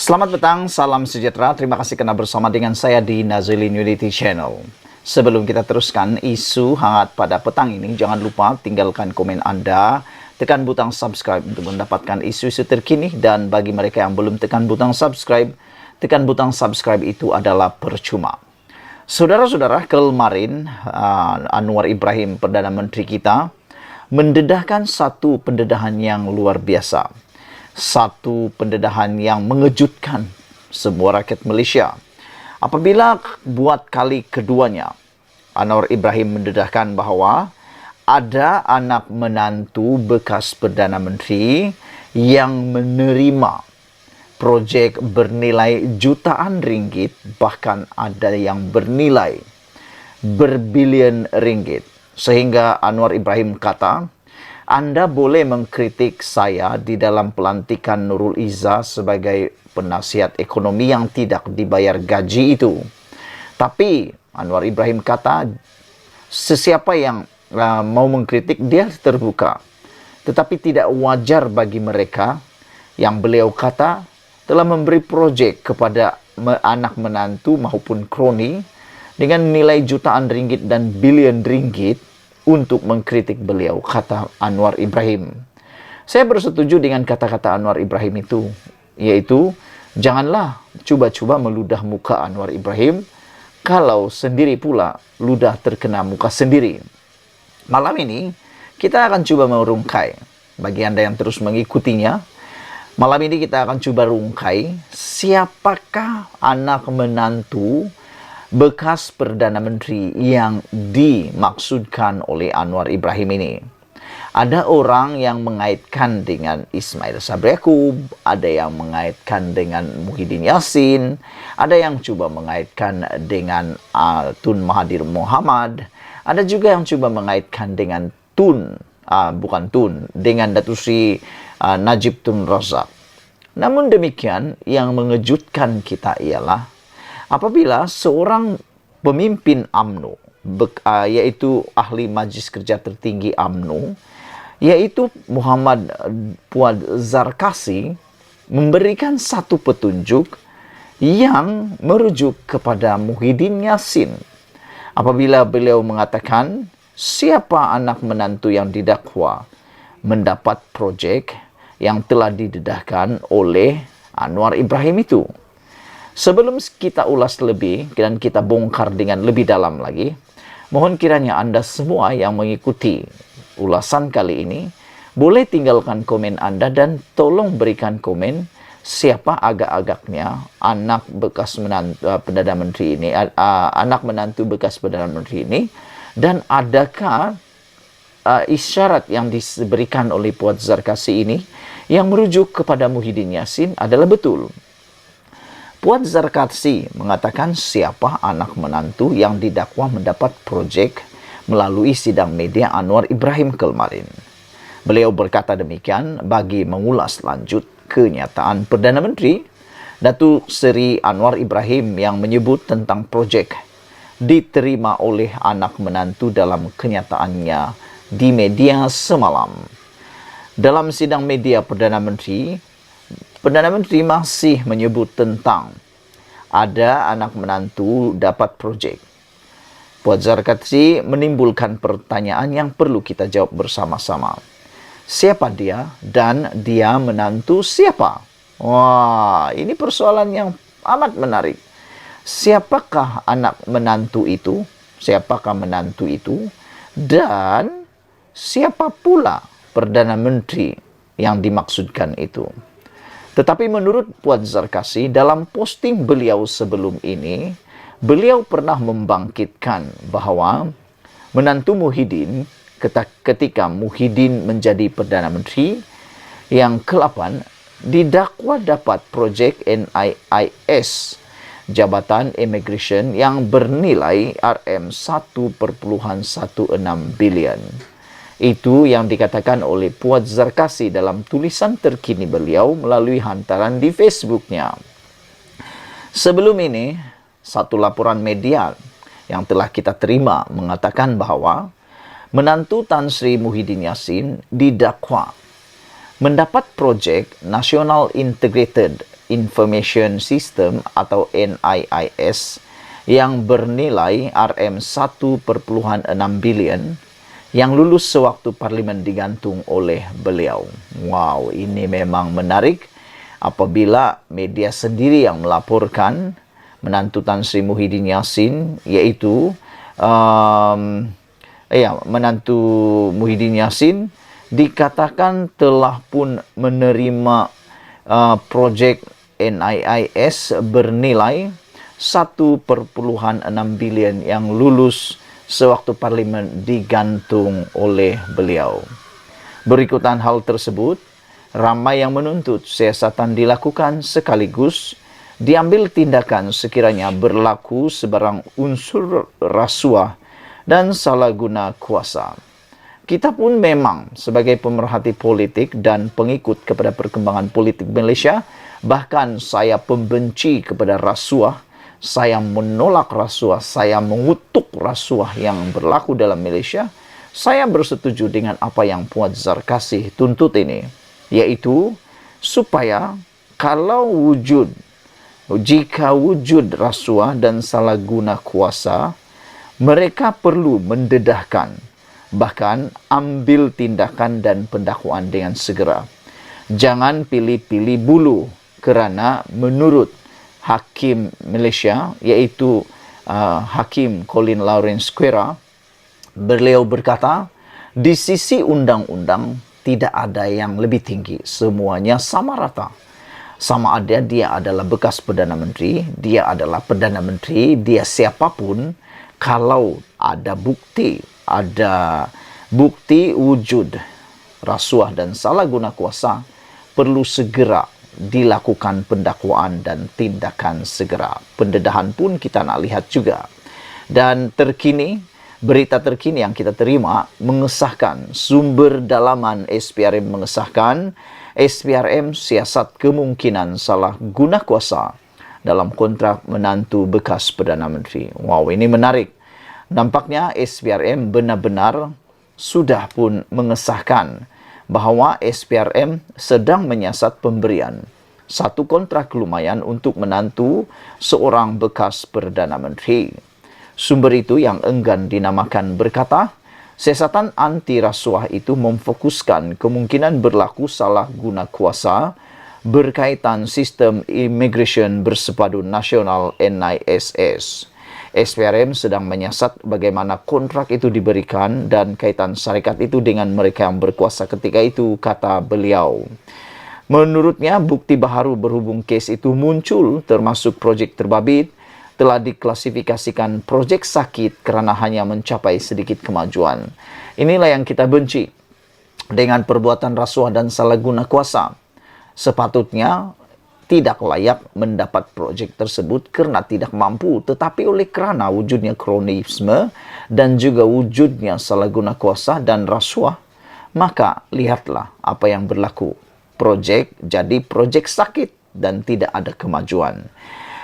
Selamat petang, salam sejahtera. Terima kasih karena bersama dengan saya di Nazilin Unity Channel. Sebelum kita teruskan isu hangat pada petang ini, jangan lupa tinggalkan komen Anda, tekan butang subscribe untuk mendapatkan isu-isu terkini, dan bagi mereka yang belum tekan butang subscribe, tekan butang subscribe itu adalah percuma. Saudara-saudara, kemarin Anwar Ibrahim, Perdana Menteri kita, mendedahkan satu pendedahan yang luar biasa. Satu pendedahan yang mengejutkan semua rakyat Malaysia. Apabila buat kali keduanya, Anwar Ibrahim mendedahkan bahawa ada anak menantu bekas Perdana Menteri yang menerima projek bernilai jutaan ringgit, bahkan ada yang bernilai berbilion ringgit. Sehingga Anwar Ibrahim kata, Anda boleh mengkritik saya di dalam pelantikan Nurul Izzah sebagai penasihat ekonomi yang tidak dibayar gaji itu. Tapi Anwar Ibrahim kata, sesiapa yang mau mengkritik, dia terbuka. Tetapi tidak wajar bagi mereka yang beliau kata telah memberi projek kepada anak menantu maupun kroni dengan nilai jutaan ringgit dan bilion ringgit untuk mengkritik beliau, kata Anwar Ibrahim. Saya bersetuju dengan kata-kata Anwar Ibrahim itu, yaitu janganlah cuba-cuba meludah muka Anwar Ibrahim kalau sendiri pula ludah terkena muka sendiri. Malam ini kita akan coba merungkai, bagi Anda yang terus mengikutinya, malam ini kita akan coba rungkai siapakah anak menantu bekas Perdana Menteri yang dimaksudkan oleh Anwar Ibrahim ini. Ada orang yang mengaitkan dengan Ismail Sabri Yaakob, ada yang mengaitkan dengan Muhyiddin Yassin, ada yang coba mengaitkan dengan Tun Mahathir Mohamad, ada juga yang coba mengaitkan dengan dengan Datuk Seri Najib Tun Razak. Namun demikian, yang mengejutkan kita ialah apabila seorang pemimpin UMNO, yaitu ahli Majlis Kerja Tertinggi UMNO, yaitu Muhammad Puad Zarkasi, memberikan satu petunjuk yang merujuk kepada Muhyiddin Yassin. Apabila beliau mengatakan, siapa anak menantu yang didakwa mendapat projek yang telah didedahkan oleh Anwar Ibrahim itu. Sebelum kita ulas lebih dan kita bongkar dengan lebih dalam lagi, mohon kiranya Anda semua yang mengikuti ulasan kali ini, boleh tinggalkan komen Anda dan tolong berikan komen siapa agak-agaknya anak bekas Perdana Menteri ini, anak menantu bekas Perdana Menteri ini, dan adakah isyarat yang diberikan oleh Puad Zarkasi ini yang merujuk kepada Muhyiddin Yassin adalah betul. Puad Zarkasi mengatakan siapa anak menantu yang didakwa mendapat projek melalui sidang media Anwar Ibrahim kemarin. Beliau berkata demikian bagi mengulas lanjut kenyataan Perdana Menteri Datuk Seri Anwar Ibrahim yang menyebut tentang projek diterima oleh anak menantu dalam kenyataannya di media semalam. Dalam sidang media Perdana Menteri masih menyebut tentang ada anak menantu dapat projek. Puad Zarkasi menimbulkan pertanyaan yang perlu kita jawab bersama-sama. Siapa dia dan dia menantu siapa? Wah, ini persoalan yang amat menarik. Siapakah anak menantu itu? Siapakah menantu itu? Dan siapa pula Perdana Menteri yang dimaksudkan itu? Tetapi menurut Puad Zarkasi, dalam posting beliau sebelum ini, beliau pernah membangkitkan bahawa menantu Muhyiddin, ketika Muhyiddin menjadi Perdana Menteri yang ke-8, didakwa dapat projek NIIS, Jabatan Immigration, yang bernilai RM1.16 bilion. Itu yang dikatakan oleh Puad Zarkasi dalam tulisan terkini beliau melalui hantaran di Facebooknya. Sebelum ini, satu laporan media yang telah kita terima mengatakan bahawa menantu Tan Sri Muhyiddin Yassin didakwa mendapat projek National Integrated Information System atau NIIS yang bernilai RM1,6 bilion yang lulus sewaktu parlimen digantung oleh beliau. Wow, ini memang menarik apabila media sendiri yang melaporkan menantu Tan Sri Muhyiddin Yassin, yaitu menantu Muhyiddin Yassin dikatakan telah pun menerima projek NIIS bernilai 1,6 bilion yang lulus sewaktu parlimen digantung oleh beliau. Berikutan hal tersebut, ramai yang menuntut siasatan dilakukan sekaligus diambil tindakan sekiranya berlaku sebarang unsur rasuah dan salah guna kuasa. Kita pun memang sebagai pemerhati politik dan pengikut kepada perkembangan politik Malaysia, bahkan saya pembenci kepada rasuah, saya menolak rasuah, saya mengutuk rasuah yang berlaku dalam Malaysia. Saya bersetuju dengan apa yang Puan Zarkasih tuntut ini, yaitu supaya jika wujud rasuah dan salah guna kuasa, mereka perlu mendedahkan, bahkan ambil tindakan dan pendakwaan dengan segera. Jangan pilih-pilih bulu, kerana menurut Hakim Malaysia, yaitu Hakim Colin Lawrence Quera, beliau berkata, di sisi undang-undang tidak ada yang lebih tinggi, semuanya sama rata. Sama ada dia adalah bekas Perdana Menteri, dia adalah Perdana Menteri, dia siapapun, kalau ada bukti wujud rasuah dan salah guna kuasa, perlu segera dilakukan pendakwaan dan tindakan segera. Pendedahan pun kita nak lihat juga. Dan berita terkini yang kita terima mengesahkan, sumber dalaman SPRM mengesahkan, SPRM siasat kemungkinan salah guna kuasa dalam kontrak menantu bekas Perdana Menteri. Wow, ini menarik. Nampaknya SPRM benar-benar sudah pun mengesahkan bahawa SPRM sedang menyiasat pemberian satu kontrak lumayan untuk menantu seorang bekas Perdana Menteri. Sumber itu yang enggan dinamakan berkata, siasatan anti rasuah itu memfokuskan kemungkinan berlaku salah guna kuasa berkaitan sistem immigration bersepadu nasional NISS. SPRM sedang menyiasat bagaimana kontrak itu diberikan dan kaitan syarikat itu dengan mereka yang berkuasa ketika itu, kata beliau. Menurutnya, bukti baharu berhubung kes itu muncul, termasuk projek terbabit, telah diklasifikasikan projek sakit kerana hanya mencapai sedikit kemajuan. Inilah yang kita benci dengan perbuatan rasuah dan salah guna kuasa. Sepatutnya tidak layak mendapat projek tersebut kerana tidak mampu, tetapi oleh kerana wujudnya kronisme dan juga wujudnya salah guna kuasa dan rasuah, maka lihatlah apa yang berlaku. Projek jadi projek sakit dan tidak ada kemajuan.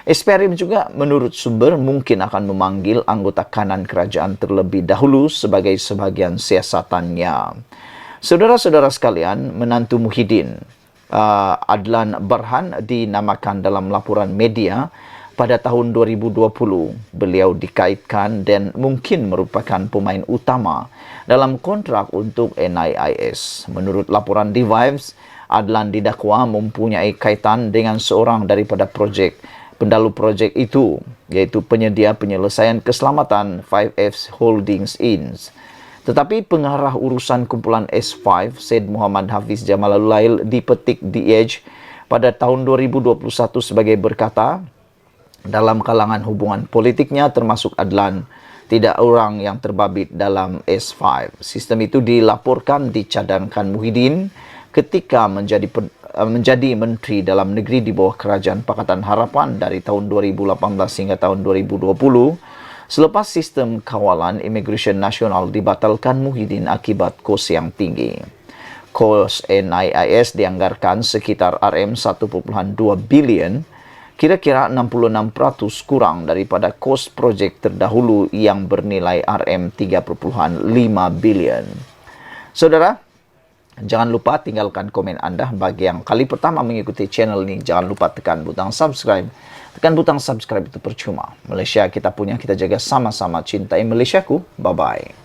SPRM juga menurut sumber mungkin akan memanggil anggota kanan kerajaan terlebih dahulu sebagai sebahagian siasatannya. Saudara-saudara sekalian, menantu Muhyiddin, Adlan Barhan, dinamakan dalam laporan media pada tahun 2020. Beliau dikaitkan dan mungkin merupakan pemain utama dalam kontrak untuk NIIS. Menurut laporan The Vibes, Adlan didakwa mempunyai kaitan dengan seorang daripada pendalu projek itu, yaitu penyedia penyelesaian keselamatan 5F Holdings Inc. Tetapi pengarah urusan kumpulan S5, Syed Muhammad Hafiz Jamalul Lail, dipetik The Edge pada tahun 2021 sebagai berkata, dalam kalangan hubungan politiknya termasuk Adlan, tidak orang yang terbabit dalam S5. Sistem itu dilaporkan dicadangkan Muhyiddin ketika menjadi Menteri Dalam Negeri di bawah Kerajaan Pakatan Harapan dari tahun 2018 hingga tahun 2020. Selepas sistem kawalan Immigration Nasional dibatalkan Muhyiddin akibat kos yang tinggi. Kos NIIS dianggarkan sekitar RM1.2 bilion, kira-kira 66% kurang daripada kos projek terdahulu yang bernilai RM3.5 bilion. Saudara, Jangan lupa tinggalkan komen Anda. Bagi yang kali pertama mengikuti channel ini, jangan lupa tekan butang subscribe. Tekan butang subscribe itu percuma. Malaysia kita punya, kita jaga sama-sama. Cintai Malaysiaku. Bye-bye.